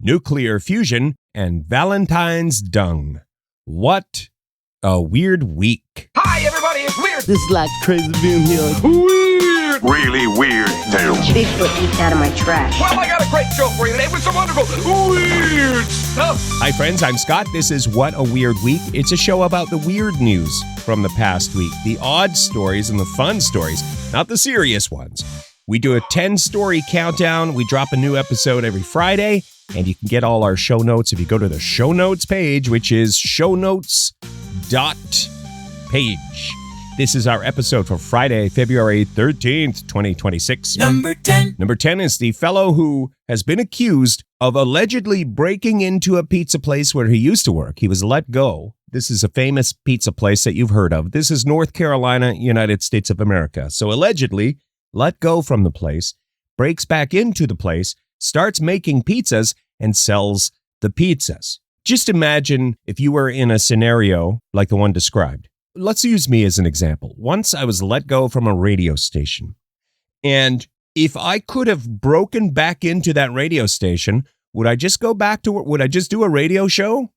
nuclear fusion, and Valentine's dung. What a weird week. Hi, everybody, it's Weird. This is like crazy being here. Weird. Really weird tales. Bigfoot eats out of my trash. Well, I got a great show for you today with some wonderful weird stuff. Hi, friends. I'm Scott. This is What a Weird Week. It's a show about the weird news from the past week, the odd stories and the fun stories, not the serious ones. We do a 10-story countdown. We drop a new episode every Friday, and you can get all our show notes if you go to the show notes page, which is shownotes.page. This is our episode for Friday, February 13th, 2026. Number 10. Number 10 is the fellow who has been accused of allegedly breaking into a pizza place where he used to work. He was let go. This is a famous pizza place that you've heard of. This is North Carolina, United States of America. So allegedly, let go from the place, breaks back into the place, starts making pizzas, and sells the pizzas. Just imagine if you were in a scenario like the one described. Let's use me as an example. Once I was let go from a radio station, and if I could have broken back into that radio station, would I just go back to work? Would I just do a radio show?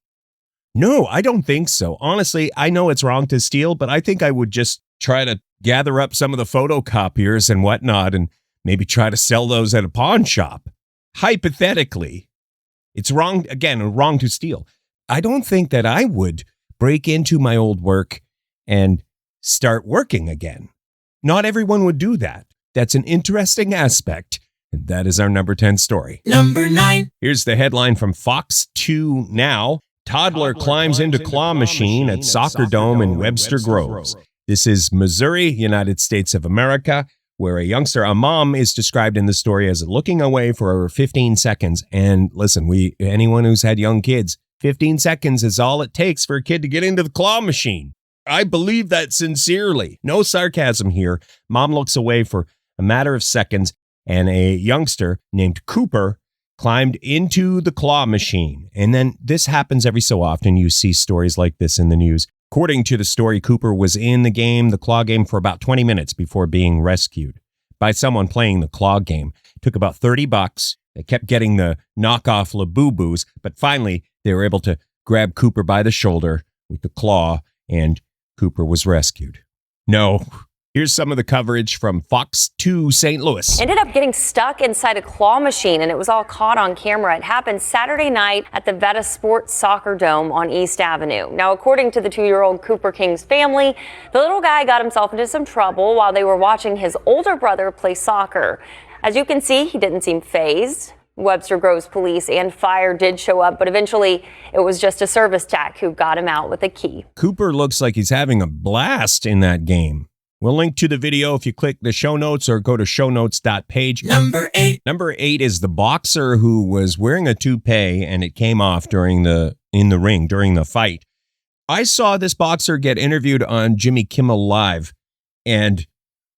No, I don't think so. Honestly, I know it's wrong to steal, but I think I would just try to gather up some of the photocopiers and whatnot and maybe try to sell those at a pawn shop. Hypothetically, it's wrong, again, wrong to steal. I don't think that I would break into my old work and start working again. Not everyone would do that. That's an interesting aspect, and that is our number 10 story. Number 9. Here's the headline from Fox 2 Now. Toddler climbs into claw machine at soccer dome in Webster Groves. This is Missouri, United States of America, where a mom is described in the story as looking away for 15 seconds. And listen, anyone who's had young kids, 15 seconds is all it takes for a kid to get into the claw machine. I believe that sincerely. No sarcasm here. Mom looks away for a matter of seconds, and a youngster named Cooper climbed into the claw machine. And then this happens every so often. You see stories like this in the news. According to the story, Cooper was in the claw game, for about 20 minutes before being rescued by someone playing the claw game. It took about $30. They kept getting the knockoff Labubu's, but finally they were able to grab Cooper by the shoulder with the claw, and Cooper was rescued. No. Here's some of the coverage from Fox 2 St. Louis. Ended up getting stuck inside a claw machine, and it was all caught on camera. It happened Saturday night at the Veta Sports Soccer Dome on East Avenue. Now, according to the 2-year-old Cooper King's family, the little guy got himself into some trouble while they were watching his older brother play soccer. As you can see, he didn't seem fazed. Webster Groves police and fire did show up, but eventually it was just a service tech who got him out with a key. Cooper looks like he's having a blast in that game. We'll link to the video if you click the show notes or go to shownotes.page. Number 8. Number 8 is the boxer who was wearing a toupee and it came off in the ring during the fight. I saw this boxer get interviewed on Jimmy Kimmel Live, and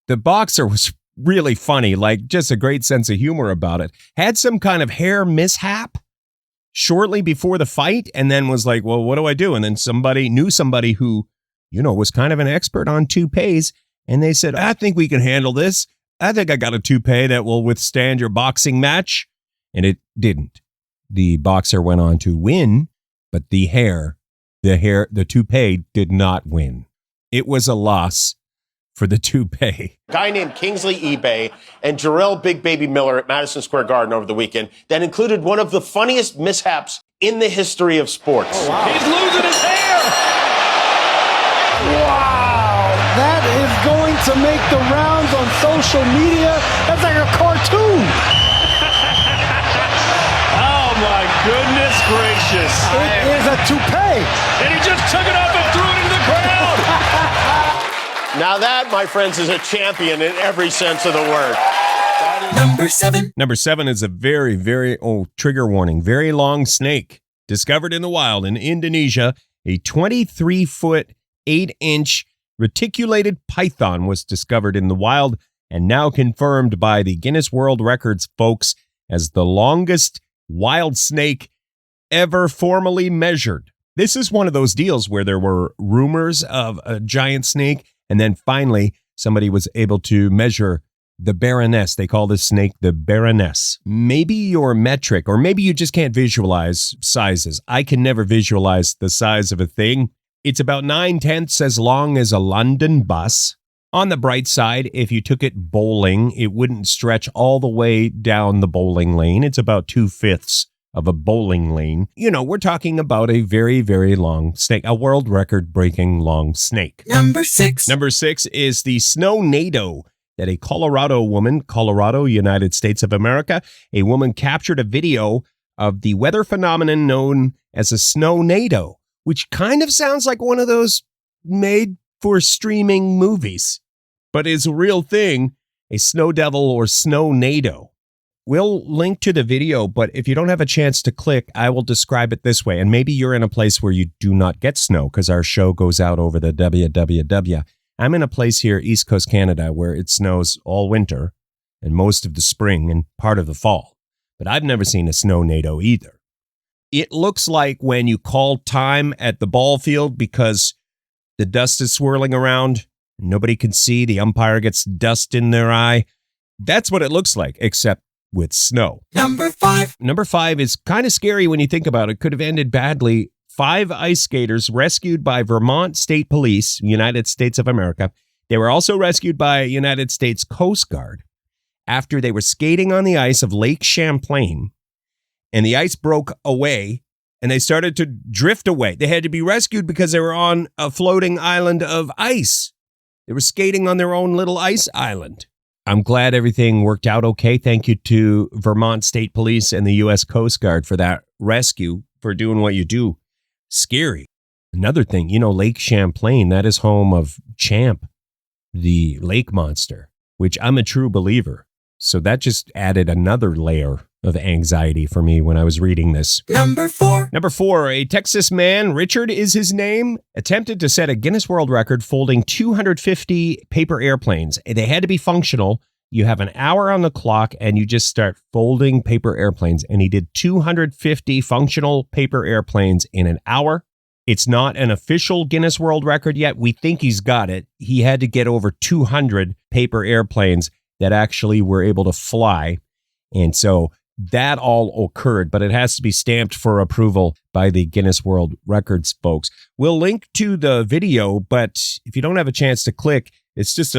the boxer was really funny, like just a great sense of humor about it. Had some kind of hair mishap shortly before the fight, and then was like, well, what do I do? And then somebody who, was kind of an expert on toupees. And they said, I think we can handle this. I think I got a toupee that will withstand your boxing match. And it didn't. The boxer went on to win, but the toupee did not win. It was a loss for the toupee. A guy named Kingsley eBay and Jarrell Big Baby Miller at Madison Square Garden over the weekend that included one of the funniest mishaps in the history of sports. Oh, wow. He's losing his hair! Wow! That is going to make the rounds on social media. That's like a cartoon. Oh, my goodness gracious. It is a toupee. And he just took it up and threw it into the crowd. Now that, my friends, is a champion in every sense of the word. Number 7. Number 7 is a very, very, trigger warning, very long snake discovered in the wild in Indonesia. A 23-foot, 8-inch reticulated python was discovered in the wild and now confirmed by the Guinness World Records folks as the longest wild snake ever formally measured. This is one of those deals where there were rumors of a giant snake, and then finally somebody was able to measure The Baroness. They call this snake the Baroness. Maybe your metric, or maybe you just can't visualize sizes. I can never visualize the size of a thing. It's about 9/10 as long as a London bus. On the bright side, if you took it bowling, it wouldn't stretch all the way down the bowling lane. It's about 2/5 of a bowling lane. You know, we're talking about a very, very long snake, a world record breaking long snake. Number 6. Number 6 is the snownado that a Colorado woman, Colorado, United States of America, a woman captured a video of the weather phenomenon known as a snownado, which kind of sounds like one of those made for streaming movies, but is a real thing, a snow devil or snownado. We'll link to the video, but if you don't have a chance to click, I will describe it this way. And maybe you're in a place where you do not get snow because our show goes out over the WWW. I'm in a place here, East Coast Canada, where it snows all winter and most of the spring and part of the fall. But I've never seen a snownado either. It looks like when you call time at the ball field because the dust is swirling around, nobody can see, the umpire gets dust in their eye. That's what it looks like, except with snow. Number 5. Number 5 is kind of scary when you think about it. Could have ended badly. 5 ice skaters rescued by Vermont State Police, United States of America. They were also rescued by United States Coast Guard after they were skating on the ice of Lake Champlain, and the ice broke away, and they started to drift away. They had to be rescued because they were on a floating island of ice. They were skating on their own little ice island. I'm glad everything worked out okay. Thank you to Vermont State Police and the U.S. Coast Guard for that rescue, for doing what you do. Scary. Another thing, you know, Lake Champlain, that is home of Champ, the lake monster, which I'm a true believer. So that just added another layer of anxiety for me when I was reading this. Number 4. Number 4, a Texas man, Richard is his name, attempted to set a Guinness World Record folding 250 paper airplanes. They had to be functional. You have an hour on the clock and you just start folding paper airplanes. And he did 250 functional paper airplanes in an hour. It's not an official Guinness World Record yet. We think he's got it. He had to get over 200 paper airplanes that actually were able to fly. And so that all occurred, but it has to be stamped for approval by the Guinness World Records folks. We'll link to the video, but if you don't have a chance to click, it's just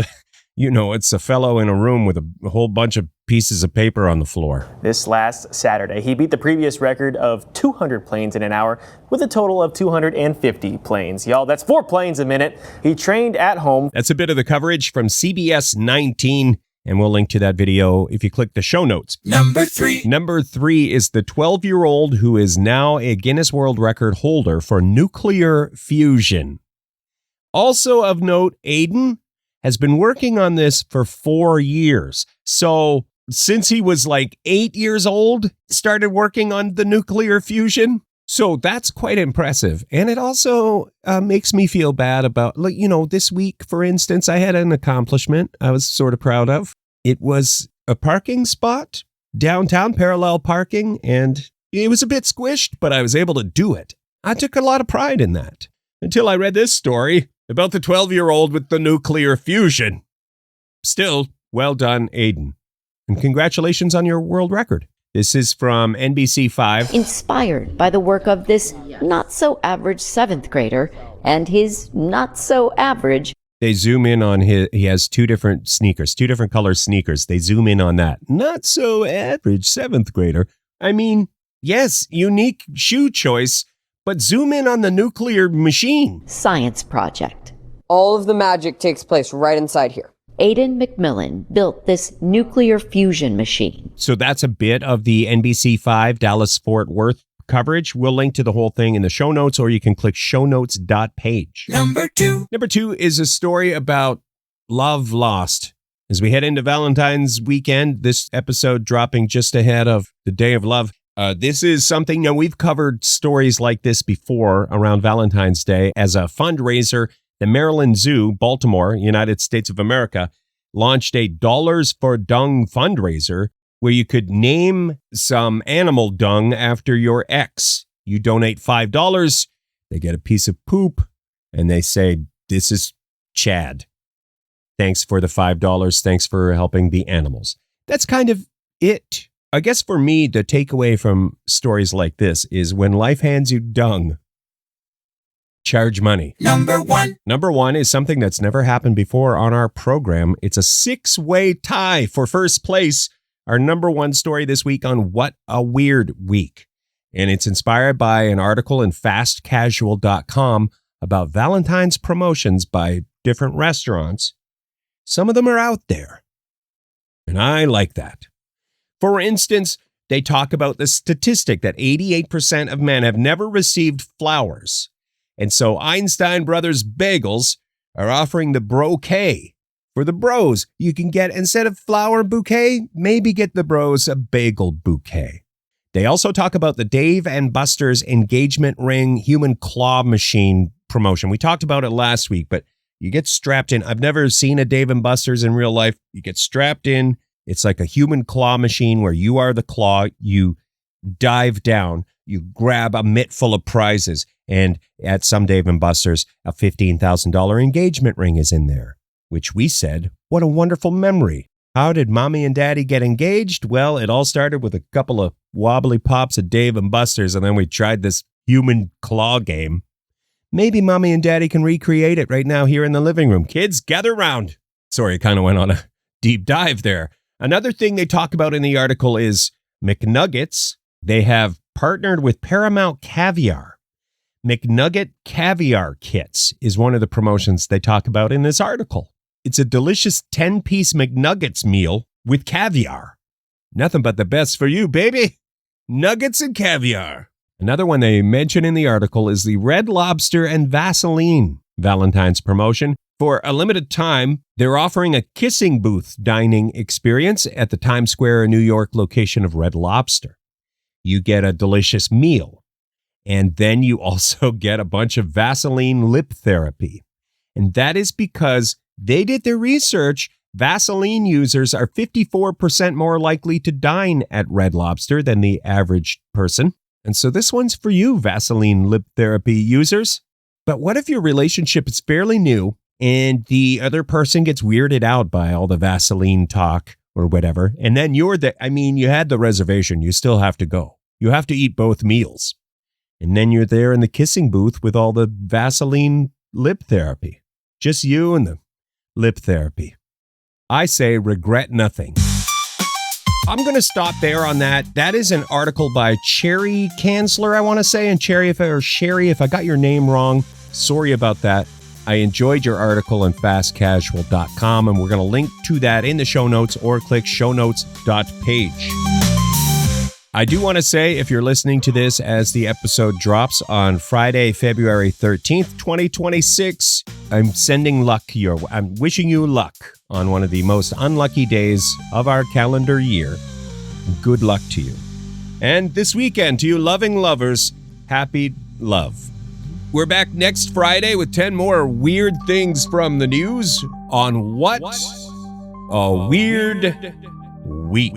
it's a fellow in a room with a whole bunch of pieces of paper on the floor. This last Saturday, he beat the previous record of 200 planes in an hour with a total of 250 planes. Y'all, that's 4 planes a minute. He trained at home. That's a bit of the coverage from CBS 19. And we'll link to that video if you click the show notes. Number 3. Number 3 is the 12-year-old who is now a Guinness World Record holder for nuclear fusion. Also of note, Aiden has been working on this for 4 years. So since he was like 8 years old, started working on the nuclear fusion. So that's quite impressive. And it also makes me feel bad about, this week, for instance, I had an accomplishment I was sort of proud of. It was a parking spot, downtown parallel parking, and it was a bit squished, but I was able to do it. I took a lot of pride in that until I read this story about the 12-year-old with the nuclear fusion. Still, well done, Aiden. And congratulations on your world record. This is from NBC5. Inspired by the work of this not-so-average 7th grader and his not-so-average. They zoom in on he has 2 different sneakers, 2 different color sneakers. They zoom in on that. Not-so-average 7th grader. I mean, yes, unique shoe choice, but zoom in on the nuclear machine. Science project. All of the magic takes place right inside here. Aiden McMillan built this nuclear fusion machine. So that's a bit of the NBC5 Dallas-Fort Worth coverage. We'll link to the whole thing in the show notes, or you can click shownotes.page. Number 2. Number 2 is a story about love lost. As we head into Valentine's weekend, this episode dropping just ahead of the Day of Love. This is something, we've covered stories like this before around Valentine's Day. As a fundraiser, the Maryland Zoo, Baltimore, United States of America, launched a Dollars for Dung fundraiser where you could name some animal dung after your ex. You donate $5, they get a piece of poop, and they say, "This is Chad." Thanks for the $5. Thanks for helping the animals. That's kind of it. I guess for me, the takeaway from stories like this is when life hands you dung, charge money. Number one. Number one is something that's never happened before on our program. It's a 6-way tie for first place. Our number one story this week on What a Weird Week. And it's inspired by an article in fastcasual.com about Valentine's promotions by different restaurants. Some of them are out there. And I like that. For instance, they talk about the statistic that 88% of men have never received flowers. And so Einstein Brothers Bagels are offering the brocade. For the bros, you can get, instead of flower bouquet, maybe get the bros a bagel bouquet. They also talk about the Dave & Buster's engagement ring human claw machine promotion. We talked about it last week, but you get strapped in. I've never seen a Dave & Buster's in real life. You get strapped in. It's like a human claw machine where you are the claw. You dive down. You grab a mitt full of prizes. And at some Dave & Buster's, a $15,000 engagement ring is in there, which we said, what a wonderful memory. How did Mommy and Daddy get engaged? Well, it all started with a couple of wobbly pops at Dave & Buster's, and then we tried this human claw game. Maybe Mommy and Daddy can recreate it right now here in the living room. Kids, gather round. Sorry, I kind of went on a deep dive there. Another thing they talk about in the article is McNuggets. They have partnered with Paramount Caviar. McNugget Caviar Kits is one of the promotions they talk about in this article. It's a delicious 10-piece McNuggets meal with caviar. Nothing but the best for you, baby. Nuggets and caviar. Another one they mention in the article is the Red Lobster and Vaseline Valentine's promotion. For a limited time, they're offering a kissing booth dining experience at the Times Square, New York location of Red Lobster. You get a delicious meal, and then you also get a bunch of Vaseline lip therapy. And that is because they did their research. Vaseline users are 54% more likely to dine at Red Lobster than the average person. And so this one's for you, Vaseline lip therapy users. But what if your relationship is fairly new and the other person gets weirded out by all the Vaseline talk or whatever, and then you had the reservation, you still have to go. You have to eat both meals. And then you're there in the kissing booth with all the Vaseline lip therapy. Just you and the lip therapy. I say regret nothing. I'm going to stop there on that. That is an article by Cherry Kanzler, I want to say. And Sherry, if I got your name wrong, sorry about that. I enjoyed your article on fastcasual.com, and we're going to link to that in the show notes or click shownotes.page. I do want to say, if you're listening to this as the episode drops on Friday, February 13th, 2026, I'm wishing you luck on one of the most unlucky days of our calendar year. Good luck to you. And this weekend, to you loving lovers, happy love. We're back next Friday with 10 more weird things from the news on What a Weird Week.